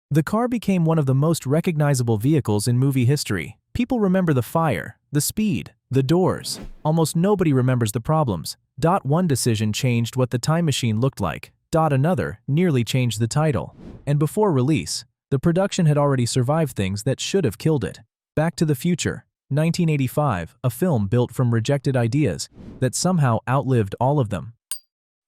The car became one of the most recognizable vehicles in movie history. People remember the fire, the speed, the doors. Almost nobody remembers the problems. One decision changed what the time machine looked like. Another nearly changed the title. And before release, the production had already survived things that should have killed it. Back to the Future, 1985, a film built from rejected ideas that somehow outlived all of them.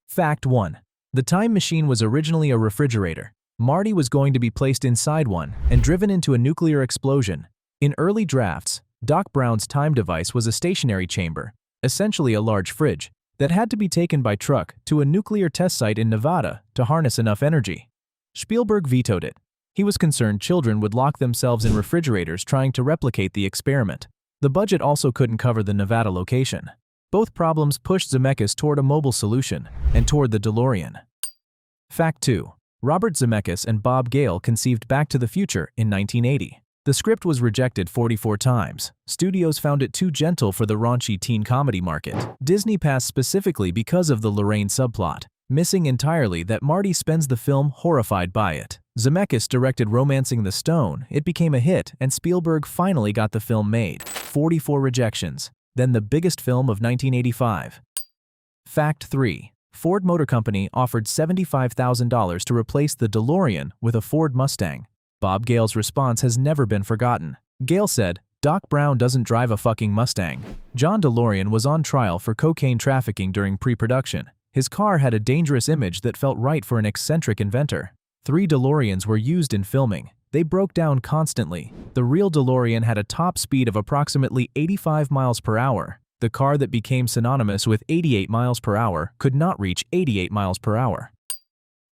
Fact 1. The time machine was originally a refrigerator. Marty was going to be placed inside one and driven into a nuclear explosion. In early drafts, Doc Brown's time device was a stationary chamber, essentially a large fridge, that had to be taken by truck to a nuclear test site in Nevada to harness enough energy. Spielberg vetoed it. He was concerned children would lock themselves in refrigerators trying to replicate the experiment. The budget also couldn't cover the Nevada location. Both problems pushed Zemeckis toward a mobile solution and toward the DeLorean. Fact 2. Robert Zemeckis and Bob Gale conceived Back to the Future in 1980. The script was rejected 44 times. Studios found it too gentle for the raunchy teen comedy market. Disney passed specifically because of the Lorraine subplot, missing entirely that Marty spends the film horrified by it. Zemeckis directed Romancing the Stone. It became a hit, and Spielberg finally got the film made. 44 rejections. Then the biggest film of 1985. Fact 3. Ford Motor Company offered $75,000 to replace the DeLorean with a Ford Mustang. Bob Gale's response has never been forgotten. Gale said, "Doc Brown doesn't drive a fucking Mustang." John DeLorean was on trial for cocaine trafficking during pre-production. His car had a dangerous image that felt right for an eccentric inventor. 3 DeLoreans were used in filming. They broke down constantly. The real DeLorean had a top speed of approximately 85 miles per hour. The car that became synonymous with 88 miles per hour could not reach 88 miles per hour.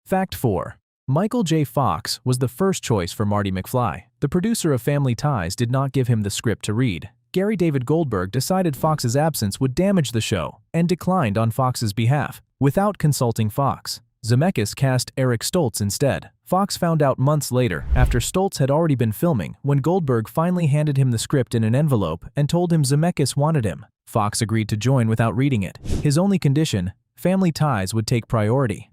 Fact 4. Michael J. Fox was the first choice for Marty McFly. The producer of Family Ties did not give him the script to read. Gary David Goldberg decided Fox's absence would damage the show and declined on Fox's behalf, without consulting Fox. Zemeckis cast Eric Stoltz instead. Fox found out months later, after Stoltz had already been filming, when Goldberg finally handed him the script in an envelope and told him Zemeckis wanted him. Fox agreed to join without reading it. His only condition: Family Ties would take priority.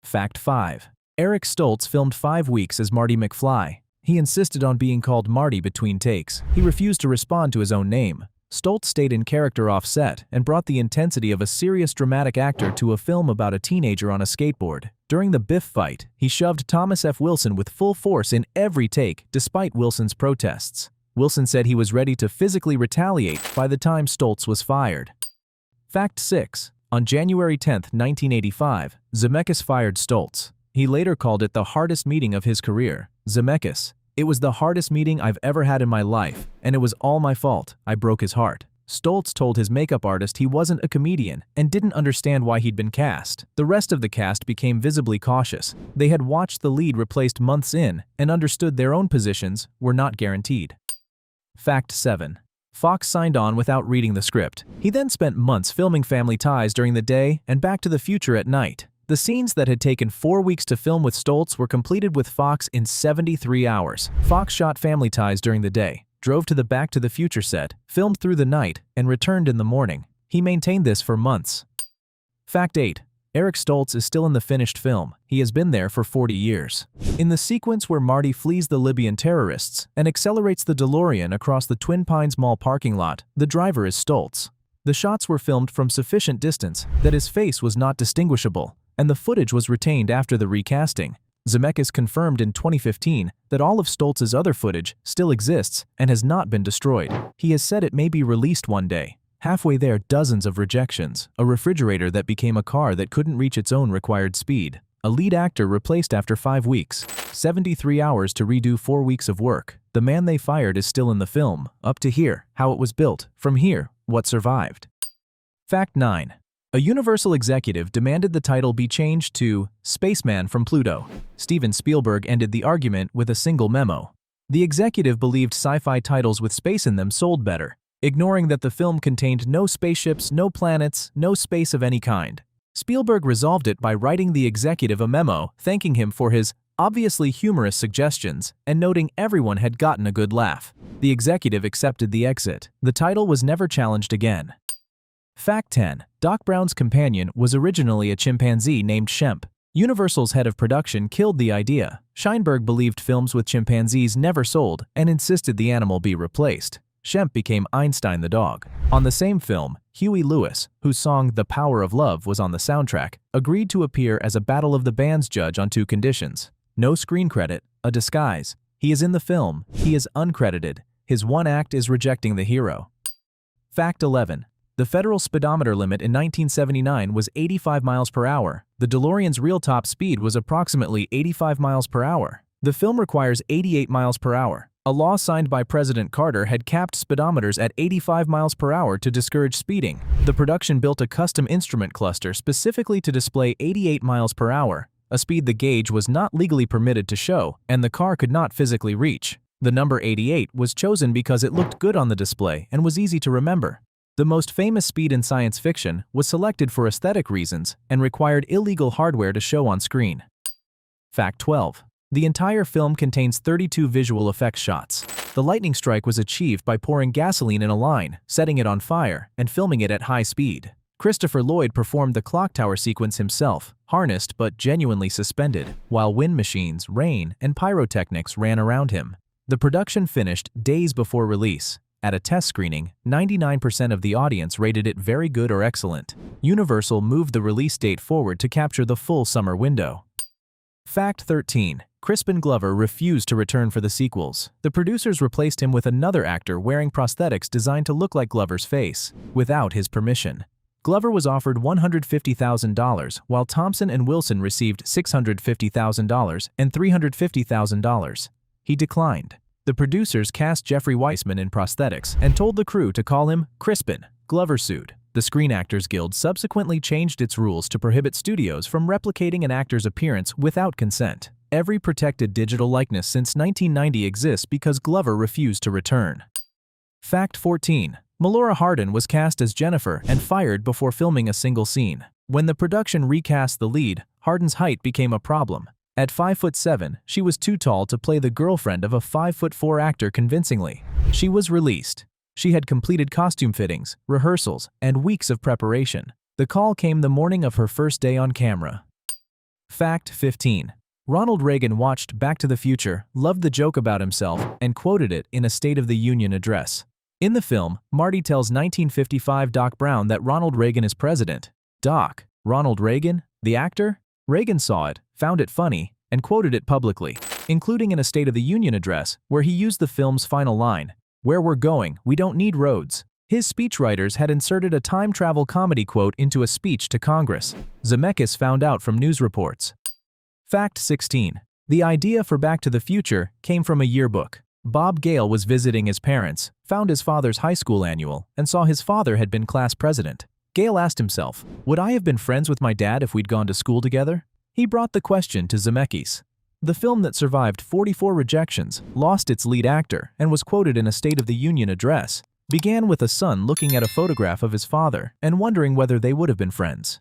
Fact 5. Eric Stoltz filmed 5 weeks as Marty McFly. He insisted on being called Marty between takes. He refused to respond to his own name. Stoltz stayed in character off set and brought the intensity of a serious dramatic actor to a film about a teenager on a skateboard. During the Biff fight, he shoved Thomas F. Wilson with full force in every take, despite Wilson's protests. Wilson said he was ready to physically retaliate by the time Stoltz was fired. Fact 6. On January 10, 1985, Zemeckis fired Stoltz. He later called it the hardest meeting of his career. Zemeckis: "It was the hardest meeting I've ever had in my life, and it was all my fault. I broke his heart." Stoltz told his makeup artist he wasn't a comedian and didn't understand why he'd been cast. The rest of the cast became visibly cautious. They had watched the lead replaced months in and understood their own positions were not guaranteed. Fact 7. Fox signed on without reading the script. He then spent months filming Family Ties during the day and Back to the Future at night. The scenes that had taken 4 weeks to film with Stoltz were completed with Fox in 73 hours. Fox shot Family Ties during the day, drove to the Back to the Future set, filmed through the night, and returned in the morning. He maintained this for months. Fact 8. Eric Stoltz is still in the finished film. He has been there for 40 years. In the sequence where Marty flees the Libyan terrorists and accelerates the DeLorean across the Twin Pines Mall parking lot, the driver is Stoltz. The shots were filmed from sufficient distance that his face was not distinguishable, and the footage was retained after the recasting. Zemeckis confirmed in 2015 that all of Stoltz's other footage still exists and has not been destroyed. He has said it may be released one day. Halfway there, dozens of rejections. A refrigerator that became a car that couldn't reach its own required speed. A lead actor replaced after 5 weeks. 73 hours to redo 4 weeks of work. The man they fired is still in the film. Up to here, how it was built. From here, what survived. Fact 9. A Universal executive demanded the title be changed to Spaceman from Pluto. Steven Spielberg ended the argument with a single memo. The executive believed sci-fi titles with space in them sold better, ignoring that the film contained no spaceships, no planets, no space of any kind. Spielberg resolved it by writing the executive a memo thanking him for his obviously humorous suggestions and noting everyone had gotten a good laugh. The executive accepted the exit. The title was never challenged again. Fact 10. Doc Brown's companion was originally a chimpanzee named Shemp. Universal's head of production killed the idea. Scheinberg believed films with chimpanzees never sold and insisted the animal be replaced. Shemp became Einstein the dog. On the same film, Huey Lewis, whose song The Power of Love was on the soundtrack, agreed to appear as a Battle of the Bands judge on 2 conditions. No screen credit, a disguise. He is in the film, he is uncredited. His one act is rejecting the hero. Fact 11. The federal speedometer limit in 1979 was 85 miles per hour. The DeLorean's real top speed was approximately 85 miles per hour. The film requires 88 miles per hour. A law signed by President Carter had capped speedometers at 85 miles per hour to discourage speeding. The production built a custom instrument cluster specifically to display 88 miles per hour, a speed the gauge was not legally permitted to show, and the car could not physically reach. The number 88 was chosen because it looked good on the display and was easy to remember. The most famous speed in science fiction was selected for aesthetic reasons and required illegal hardware to show on screen. Fact 12. The entire film contains 32 visual effects shots. The lightning strike was achieved by pouring gasoline in a line, setting it on fire, and filming it at high speed. Christopher Lloyd performed the clock tower sequence himself, harnessed but genuinely suspended, while wind machines, rain, and pyrotechnics ran around him. The production finished days before release. At a test screening, 99% of the audience rated it very good or excellent. Universal moved the release date forward to capture the full summer window. Fact 13. Crispin Glover refused to return for the sequels. The producers replaced him with another actor wearing prosthetics designed to look like Glover's face, without his permission. Glover was offered $150,000, while Thompson and Wilson received $650,000 and $350,000. He declined. The producers cast Jeffrey Weissman in prosthetics and told the crew to call him Crispin. Glover sued. The Screen Actors Guild subsequently changed its rules to prohibit studios from replicating an actor's appearance without consent. Every protected digital likeness since 1990 exists because Glover refused to return. Fact 14. Melora Hardin was cast as Jennifer and fired before filming a single scene. When the production recast the lead, Hardin's height became a problem. At 5'7", she was too tall to play the girlfriend of a 5'4" actor convincingly. She was released. She had completed costume fittings, rehearsals, and weeks of preparation. The call came the morning of her first day on camera. Fact 15. Ronald Reagan watched Back to the Future, loved the joke about himself, and quoted it in a State of the Union address. In the film, Marty tells 1955 Doc Brown that Ronald Reagan is president. Doc, Ronald Reagan, the actor? Reagan saw it, found it funny, and quoted it publicly, including in a State of the Union address where he used the film's final line, "Where we're going, we don't need roads." His speechwriters had inserted a time travel comedy quote into a speech to Congress. Zemeckis found out from news reports. Fact 16. The idea for Back to the Future came from a yearbook. Bob Gale was visiting his parents, found his father's high school annual, and saw his father had been class president. Gale asked himself, would I have been friends with my dad if we'd gone to school together? He brought the question to Zemeckis. The film that survived 44 rejections, lost its lead actor, and was quoted in a State of the Union address, began with a son looking at a photograph of his father and wondering whether they would have been friends.